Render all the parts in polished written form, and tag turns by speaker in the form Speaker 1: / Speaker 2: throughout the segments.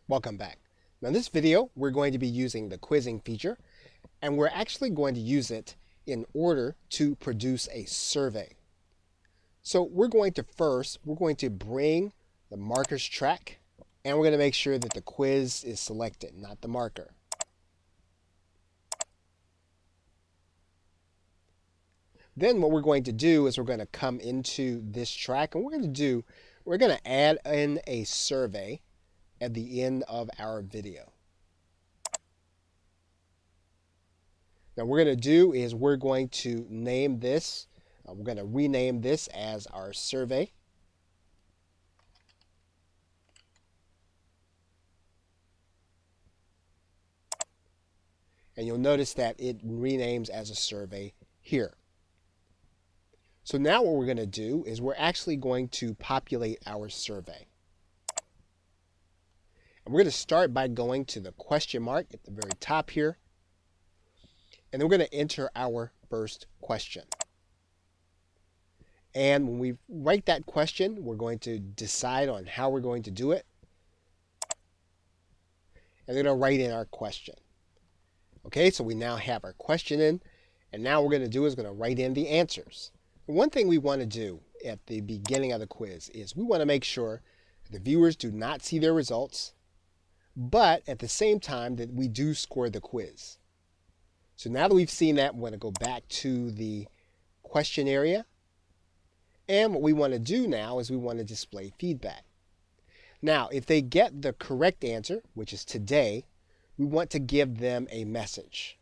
Speaker 1: Welcome back. Now in this video, we're going to be using the quizzing feature, and we're actually going to use it in order to produce a survey. So we're going to bring the markers track, and we're going to make sure that the quiz is selected, not the marker. Then what we're going to do is we're going to come into this track, and we're going to add in a survey at the end of our video. Now what we're going to do is we're going to name this, we're going to rename this as our survey. And you'll notice that it renames as a survey here. So now what we're going to do is we're actually going to populate our survey. And we're going to start by going to the question mark at the very top here. And then we're going to enter our first question. And when we write that question, we're going to decide on how we're going to do it. And we're going to write in our question. Okay, so we now have our question in. And now what we're going to do is going to write in the answers. One thing we want to do at the beginning of the quiz is we want to make sure that the viewers do not see their results, but at the same time that we do score the quiz. So now that we've seen that, we're going to go back to the question area. And what we want to do now is we want to display feedback. Now, if they get the correct answer, which is today, we want to give them a message.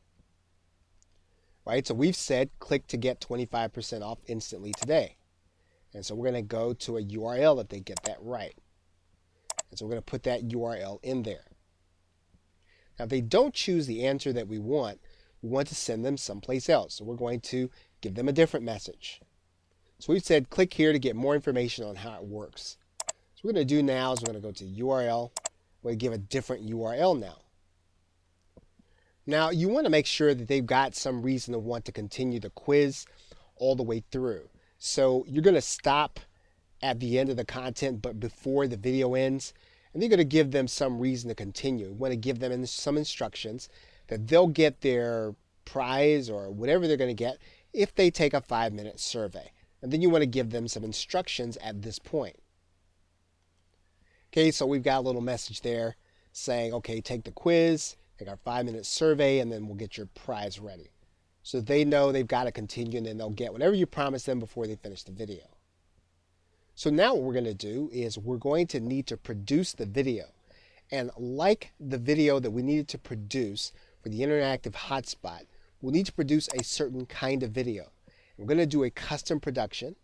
Speaker 1: Right? So we've said click to get 25% off instantly today. And so we're going to go to a URL if they get that right. And so we're going to put that URL in there. Now, if they don't choose the answer that we want to send them someplace else. So we're going to give them a different message. So we've said click here to get more information on how it works. So what we're going to do now is we're going to go to URL. We're going to give a different URL now. Now, you want to make sure that they've got some reason to want to continue the quiz all the way through. So you're going to stop at the end of the content, but before the video ends, and you're going to give them some reason to continue. You want to give them some instructions that they'll get their prize or whatever they're going to get if they take a 5-minute survey. And then you want to give them some instructions at this point. Okay, so we've got a little message there saying, okay, take the quiz, take our 5-minute survey, and then we'll get your prize ready. So they know they've got to continue, and then they'll get whatever you promised them before they finish the video. So now what we're going to do is we're going to need to produce the video. And like the video that we needed to produce for the interactive hotspot, we'll need to produce a certain kind of video. We're going to do a custom production.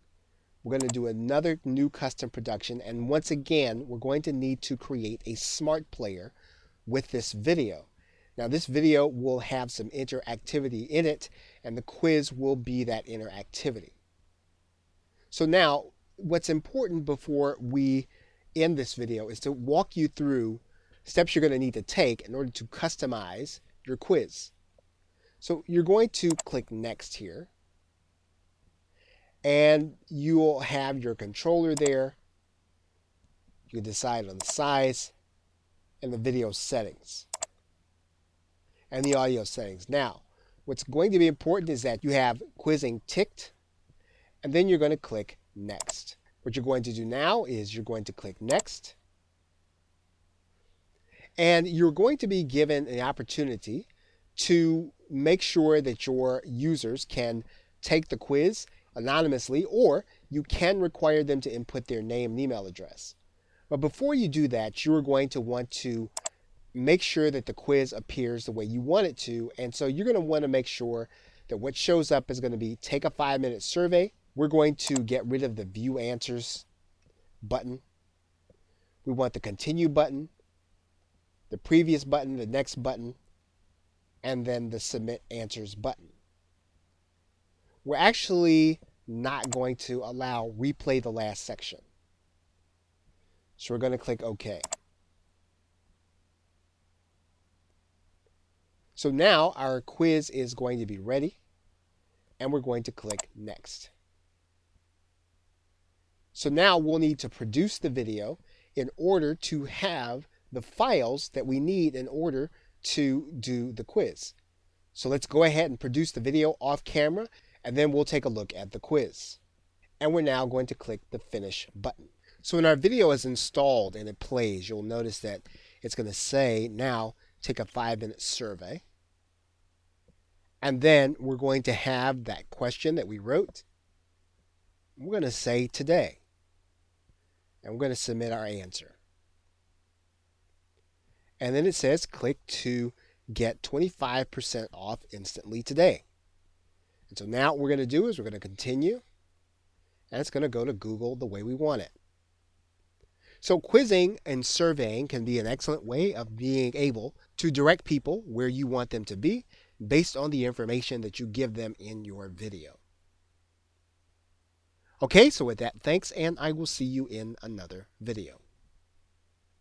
Speaker 1: We're going to do another new custom production. And once again, we're going to need to create a smart player with this video. Now this video will have some interactivity in it, and the quiz will be that interactivity. So now, what's important before we end this video is to walk you through steps you're going to need to take in order to customize your quiz. So you're going to click Next here, and you'll have your controller there. You can decide on the size and the video settings and the audio settings. Now, what's going to be important is that you have quizzing ticked, and then you're going to click Next. What you're going to do now is you're going to click Next, and you're going to be given an opportunity to make sure that your users can take the quiz anonymously, or you can require them to input their name and email address. But before you do that, you're going to want to make sure that the quiz appears the way you want it to. And so you're going to want to make sure that what shows up is going to be take a 5-minute survey. We're going to get rid of the View Answers button. We want the Continue button, the Previous button, the Next button, and then the Submit Answers button. We're actually not going to allow Replay the last section. So we're going to click OK. So now our quiz is going to be ready, and we're going to click Next. So now we'll need to produce the video in order to have the files that we need in order to do the quiz. So let's go ahead and produce the video off camera, and then we'll take a look at the quiz. And we're now going to click the Finish button. So when our video is installed and it plays, you'll notice that it's going to say, now take a 5-minute survey. And then we're going to have that question that we wrote. We're going to say today. And we're going to submit our answer. And then it says click to get 25% off instantly today. And so now what we're going to do is we're going to continue. And it's going to go to Google the way we want it. So quizzing and surveying can be an excellent way of being able to direct people where you want them to be based on the information that you give them in your video. Okay, so with that, thanks, and I will see you in another video.